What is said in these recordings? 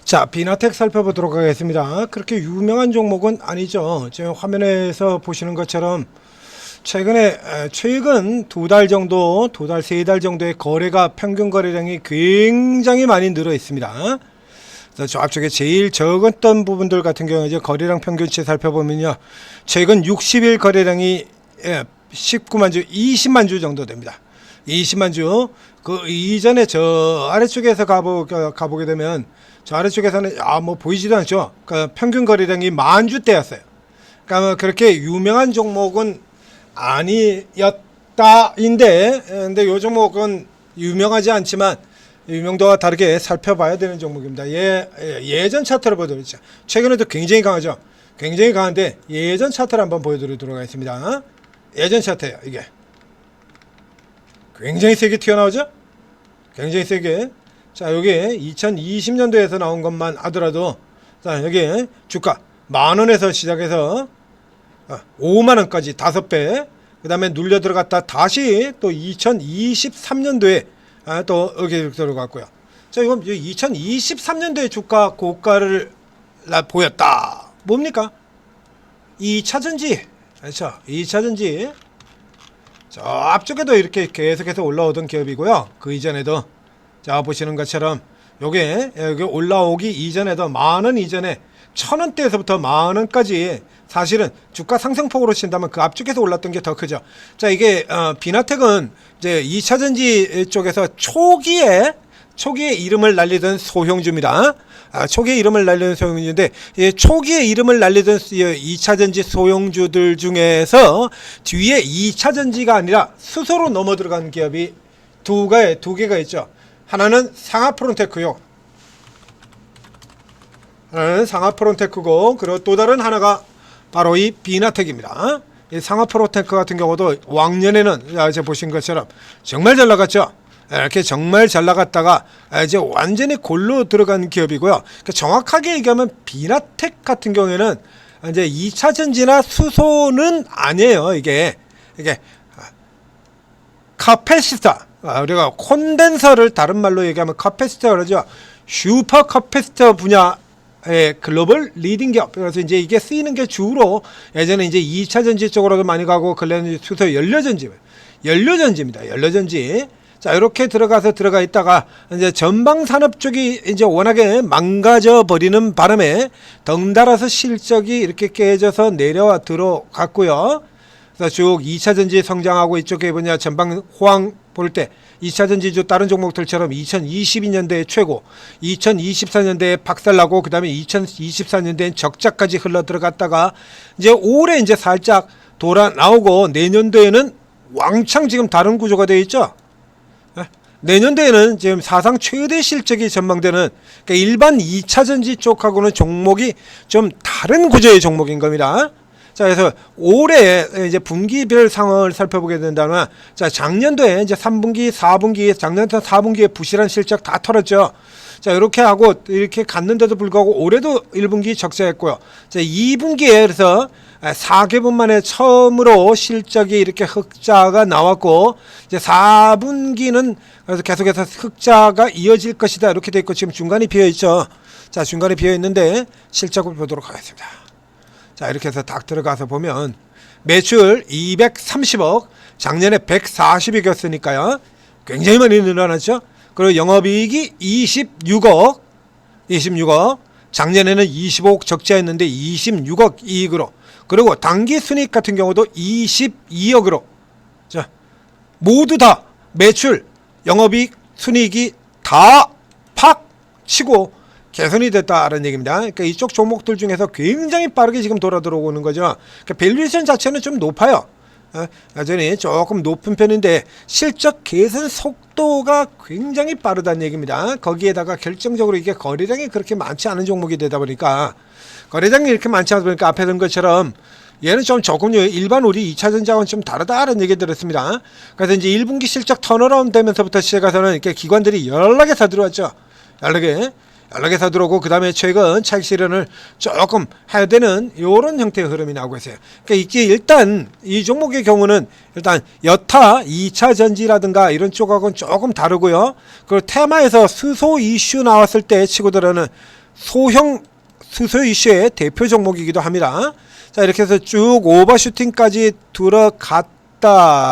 자, 비나텍 살펴보도록 하겠습니다. 그렇게 유명한 종목은 아니죠. 지금 화면에서 보시는 것처럼 최근 두 달 정도, 세 달 정도의 거래가 평균 거래량이 굉장히 많이 늘어 있습니다. 그래서 저 앞쪽에 제일 적었던 부분들 같은 경우에 이제 거래량 평균치 살펴보면요. 최근 60일 거래량이 19만 주, 20만 주 정도 됩니다. 20만 주. 그 이전에 저 아래쪽에서 가보게 되면 저 아래쪽에서는 뭐 보이지도 않죠. 그러니까 평균 거래량이 10,000주대였어요. 그러니까 그렇게 유명한 종목은 아니었다인데, 근데 요 종목은 유명하지 않지만 유명도와 다르게 살펴봐야 되는 종목입니다. 예전 차트를 보여드리죠. 최근에도 굉장히 강하죠. 굉장히 강한데 예전 차트를 한번 보여드리도록 하겠습니다. 예전 차트예요. 이게 굉장히 세게 튀어나오죠. 굉장히 세게. 자, 여기 2020년도에서 나온 것만 하더라도, 자, 여기 주가 10,000원에서 시작해서 50,000원까지 5배, 그 다음에 눌려 들어갔다 다시 또 2023년도에 또 여기 들어갔고요. 자, 이건 2023년도에 주가 고가를 보였다. 뭡니까? 2차전지. 그렇죠. 2차전지. 저 앞쪽에도 이렇게 계속해서 올라오던 기업이고요. 그 이전에도 자 보시는 것처럼 요게 여기 올라오기 이전에도 10,000원 이전에 1,000원대에서부터 10,000원까지 사실은 주가 상승폭으로 친다면 그 앞쪽에서 올랐던 게 더 크죠. 자, 이게 비나텍은 이제 2차전지 쪽에서 초기에 이름을 날리던 소형주입니다. 초기에 이름을 날리던 소형주인데, 초기에 이름을 날리던 2차전지 소형주들 중에서 뒤에 2차전지가 아니라 수소로 넘어 들어간 기업이 두 개가 있죠. 하나는 상하프론테크요. 하나는 상하프론테크고, 그리고 또 다른 하나가 바로 이 비나텍입니다. 이 상하프론테크 같은 경우도 왕년에는 이제 보신 것처럼 정말 잘 나갔죠. 이렇게 정말 잘 나갔다가 이제 완전히 골로 들어간 기업이고요. 그러니까 정확하게 얘기하면 비나텍 같은 경우에는 이제 2차 전지나 수소는 아니에요. 이게 카패시터, 우리가 콘덴서를 다른 말로 얘기하면 카패시터 그러죠. 슈퍼 카패시터 분야의 글로벌 리딩 기업. 그래서 이제 이게 쓰이는 게 주로 예전에 이제 2차 전지 쪽으로도 많이 가고 근래는 수소 연료전지입니다. 연료전지. 자, 이렇게 들어가 있다가 이제 전방 산업 쪽이 이제 워낙에 망가져 버리는 바람에 덩달아서 실적이 이렇게 깨져서 내려와 들어갔고요. 그래서 쭉 2차 전지 성장하고 이쪽에 뭐냐 전방 호황 볼 때 2차 전지주 다른 종목들처럼 2022년대에 최고, 2024년대에 박살나고 그다음에 2024년대엔 적자까지 흘러 들어갔다가 이제 올해 이제 살짝 돌아 나오고 내년도에는 왕창 지금 다른 구조가 되어 있죠. 내년도에는 지금 사상 최대 실적이 전망되는, 그러니까 일반 2차전지 쪽하고는 종목이 좀 다른 구조의 종목인 겁니다. 자, 그래서 올해 이제 분기별 상황을 살펴보게 된다면, 자, 작년도에 이제 3분기, 4분기, 작년도 4분기에 부실한 실적 다 털었죠. 자, 이렇게 하고 이렇게 갔는데도 불구하고 올해도 1분기 적자했고요. 자, 2분기에 그래서 4개분 만에 처음으로 실적이 이렇게 흑자가 나왔고, 이제 4분기는 그래서 계속해서 흑자가 이어질 것이다. 이렇게 돼 있고 지금 중간이 비어 있죠. 자, 중간에 비어 있는데 실적을 보도록 하겠습니다. 자, 이렇게 해서 딱 들어가서 보면 매출 230억, 작년에 140억이었으니까요. 굉장히 많이 늘어났죠. 그리고 영업이익이 26억, 작년에는 25억 적자였는데 26억 이익으로, 그리고 당기순이익 같은 경우도 22억으로, 자, 모두 다 매출, 영업이익, 순이익이 다 팍 치고 개선이 됐다는 얘기입니다. 그러니까 이쪽 종목들 중에서 굉장히 빠르게 지금 돌아 들어오는 거죠. 그러니까 밸류에이션 자체는 좀 높아요. 여전히 조금 높은 편인데 실적 개선 속도가 굉장히 빠르다는 얘기입니다. 거기에다가 결정적으로 이게 거래량이 그렇게 많지 않은 종목이 되다 보니까, 거래량이 이렇게 많지 않다 보니까 앞에 든 것처럼 얘는 조금 일반 우리 2차전지하고는 좀 다르다는 얘기 들었습니다. 그래서 이제 1분기 실적 턴어라운드 되면서부터 시작해서는 이렇게 기관들이 여러 개 다 들어왔죠. 여러 개 다 들어오고, 그 다음에 최근 차익 실현을 조금 해야 되는 이런 형태의 흐름이 나오고 있어요. 그러니까 이게 일단 이 종목의 경우는 일단 여타 2차 전지라든가 이런 쪽하고는 조금 다르고요. 그리고 테마에서 수소 이슈 나왔을 때 치고들어는 소형 수소 이슈의 대표 종목이기도 합니다. 자, 이렇게 해서 쭉 오버슈팅까지 들어갔다가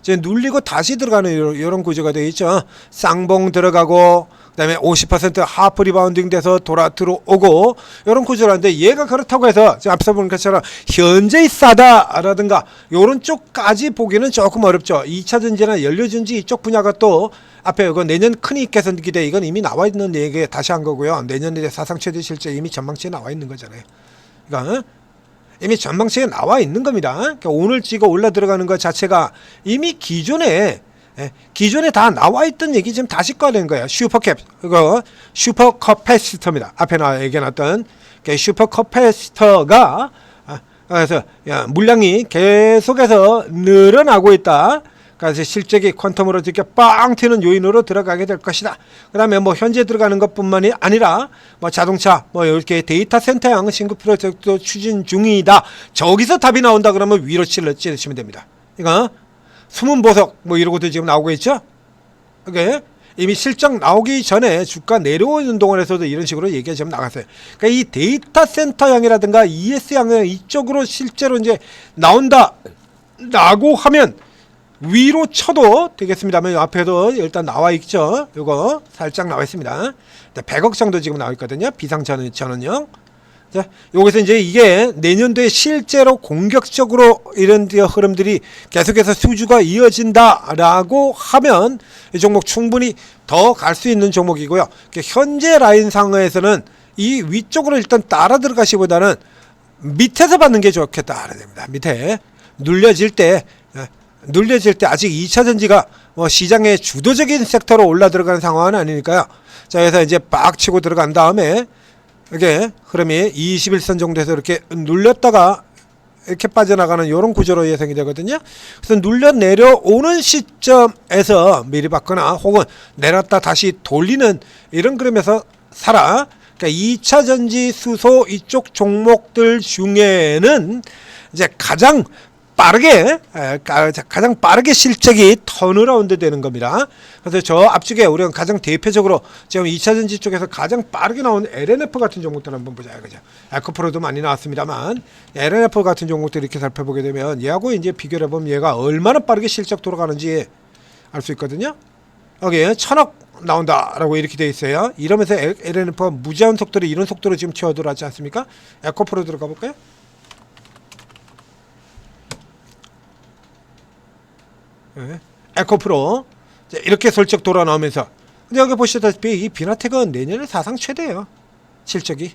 이제 눌리고 다시 들어가는 이런 구조가 되어 있죠. 쌍봉 들어가고 그다음에 50% 하프 리바운딩 돼서 돌아 들어오고 이런 구조라는데, 얘가 그렇다고 해서 지금 앞서 본 것처럼 현재 싸다라든가 이런 쪽까지 보기는 조금 어렵죠. 2차 전지나 연료전지 이쪽 분야가 또 앞에 이거 내년 큰 이익 개선 기대, 이건 이미 나와 있는 얘기 다시 한 거고요. 내년에 사상 최대 실적 이미 전망치에 나와 있는 거잖아요. 그러니까 이미 전망치에 나와 있는 겁니다. 그러니까 오늘 찍어 올라 들어가는 것 자체가 이미 기존에 다 나와 있던 얘기 지금 다시 꺼낸 거예요. 슈퍼캡, 이거 슈퍼 커패시터입니다. 앞에 얘기해놨던 슈퍼 커패시터가 그래서 물량이 계속해서 늘어나고 있다. 그래서 실적이 퀀텀으로 이렇게 빵 튀는 요인으로 들어가게 될 것이다. 그 다음에 뭐 현재 들어가는 것뿐만이 아니라 뭐 자동차, 뭐 이렇게 데이터 센터형 신규 프로젝트 추진 중이다. 저기서 답이 나온다 그러면 위로 찌르시면 됩니다. 이거 숨은 보석 뭐 이러고도 지금 나오고 있죠. 이게 이미 실적 나오기 전에 주가 내려오는 동안에서도 이런 식으로 얘기가 지금 나갔어요. 그러니까 이 데이터 센터형이라든가 ES형은 이쪽으로 실제로 이제 나온다라고 하면 위로 쳐도 되겠습니다만, 앞에도 일단 나와 있죠. 이거 살짝 나와 있습니다. 100억 정도 지금 나와 있거든요. 비상전환형. 자, 여기서 이제 이게 내년도에 실제로 공격적으로 이런 흐름들이 계속해서 수주가 이어진다라고 하면 이 종목 충분히 더 갈 수 있는 종목이고요. 현재 라인 상에서는 이 위쪽으로 일단 따라 들어가시보다는 밑에서 받는 게 좋겠다. 밑에 눌려질 때 아직 2차 전지가 뭐 시장의 주도적인 섹터로 올라 들어가는 상황은 아니니까요. 자, 그래서 이제 빡 치고 들어간 다음에 이게 흐름이 21선 정도에서 이렇게 눌렸다가 이렇게 빠져나가는 이런 구조로 예상이 되거든요. 그래서 눌려 내려오는 시점에서 미리 받거나 혹은 내렸다 다시 돌리는 이런 그림에서 살아. 그러니까 2차 전지 수소 이쪽 종목들 중에는 이제 가장 빠르게 실적이 턴어라운드 되는 겁니다. 그래서 저 앞쪽에 우리가 가장 대표적으로 지금 2차 전지 쪽에서 가장 빠르게 나온 LNF 같은 종목들 한번 보자. 그죠? 에코프로도 많이 나왔습니다만 LNF 같은 종목들 이렇게 살펴보게 되면 얘하고 이제 비교를 해보면 얘가 얼마나 빠르게 실적 돌아가는지 알 수 있거든요. 여기 1000억 나온다라고 이렇게 되어 있어요. 이러면서 LNF가 무제한 속도로 이런 속도로 지금 튀어들어왔지 않습니까? 에코프로 들어가 볼까요? 에코프로 이렇게 슬쩍 돌아 나오면서, 근데 여기 보시다시피 이 비나텍은 내년에 사상 최대예요. 실적이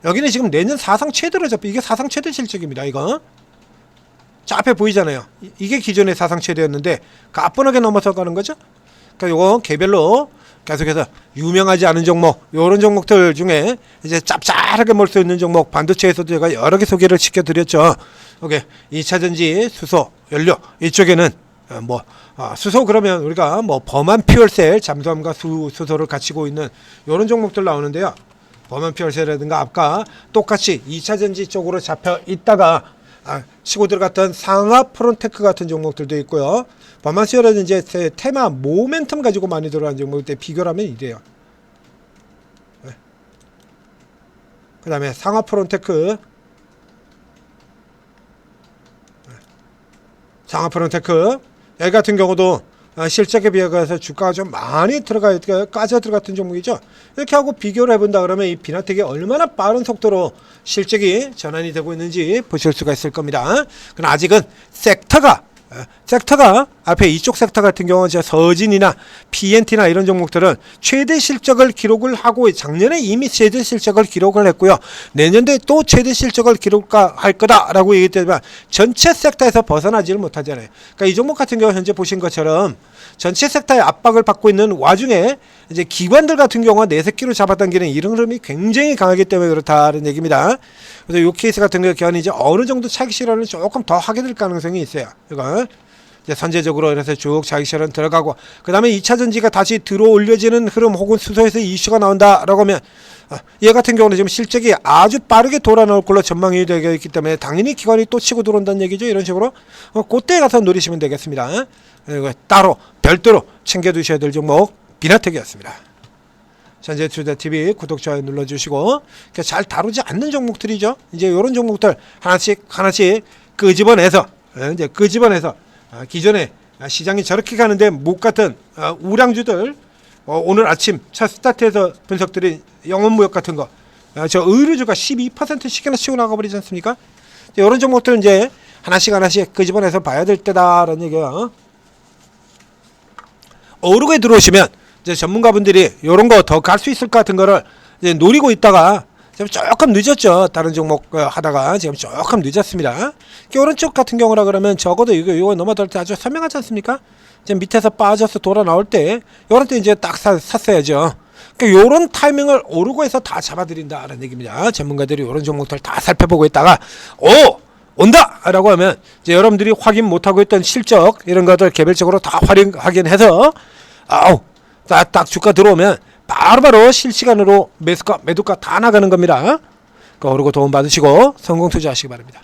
여기는 지금 내년 사상 최대로 잡혀. 이게 사상 최대 실적입니다. 이거 자, 앞에 보이잖아요. 이게 기존의 사상 최대였는데 가뿐하게 넘어서 가는 거죠. 그러니까 이거 개별로 계속해서 유명하지 않은 종목, 이런 종목들 중에 이제 짭짤하게 몰 수 있는 종목, 반도체에서도 제가 여러 개 소개를 시켜드렸죠. 오케이. 2차 전지, 수소, 연료 이쪽에는 수소 그러면 우리가 뭐 범한 퓨얼셀, 잠수함과 수소를 갖추고 있는 이런 종목들 나오는데요. 범한 퓨얼셀이라든가 아까 똑같이 2차 전지 쪽으로 잡혀 있다가 치고 들어갔던 상하 프론테크 같은 종목들도 있고요. 범한 퓨얼이라든지 테마 모멘텀 가지고 많이 들어가는 종목들 때 비교를 하면 이래요. 그 다음에 상하 프론테크, 상하 프론테크 여기 같은 경우도 실적에 비해서 주가가 좀 많이 까져 들어갔던 종목이죠. 이렇게 하고 비교를 해본다 그러면 이 비나텍이 얼마나 빠른 속도로 실적이 전환이 되고 있는지 보실 수가 있을 겁니다. 그러나 아직은 섹터가 앞에 이쪽 섹터 같은 경우는 서진이나 PNT나 이런 종목들은 최대 실적을 기록을 하고 작년에 이미 최대 실적을 기록을 했고요. 내년도에 또 최대 실적을 기록할 거다라고 얘기했지만 전체 섹터에서 벗어나지를 못하잖아요. 그러니까 이 종목 같은 경우 현재 보신 것처럼 전체 섹터의 압박을 받고 있는 와중에 이제 기관들 같은 경우가 내새끼로 잡아당기는 이런 흐름이 굉장히 강하기 때문에 그렇다는 얘기입니다. 그래서 이 케이스 같은 경우는 이제 어느 정도 차익 실현을 조금 더 하게 될 가능성이 있어요. 이거 이제 선제적으로 이래서 쭉 차익 실현 들어가고, 그 다음에 2차 전지가 다시 들어올려지는 흐름 혹은 수소에서 이슈가 나온다라고 하면 얘 같은 경우는 지금 실적이 아주 빠르게 돌아 나올 걸로 전망이 되어 있기 때문에 당연히 기관이 또 치고 들어온다는 얘기죠. 이런 식으로 그때 가서 노리시면 되겠습니다. 그리고 따로 별도로 챙겨두셔야 될 종목 비나텍이었습니다. 전재투자TV 구독, 좋아요 눌러주시고, 잘 다루지 않는 종목들이죠. 이제 이런 종목들 하나씩 끄집어내서, 기존에 시장이 저렇게 가는데 못 같은 우량주들, 오늘 아침 첫 스타트에서 분석드린 영업무역 같은 거, 저 의류주가 12%씩이나 치고 나가버리지 않습니까? 이런 종목들은 이제 하나씩 끄집어내서 봐야 될 때다라는 얘기야. 오르고에 들어오시면 이제 전문가분들이 이런 거 더 갈 수 있을 것 같은 거를 이제 노리고 있다가 지금 조금 늦었죠. 다른 종목 하다가 지금 조금 늦었습니다. 오른쪽 같은 경우라 그러면 적어도 이거 넘어갈 때 아주 선명하지 않습니까? 지금 밑에서 빠져서 돌아 나올 때 이런 때 이제 딱 샀어야죠. 그러니까 요런 타이밍을 오르고에서 다 잡아드린다라는 얘기입니다. 전문가들이 이런 종목들 다 살펴보고 있다가 온다! 라고 하면 이제 여러분들이 확인 못하고 있던 실적 이런 것들 개별적으로 다 확인해서 딱 주가 들어오면 바로바로 실시간으로 매수가 매도가 다 나가는 겁니다. 그러니까 오르고 도움 받으시고 성공 투자하시기 바랍니다.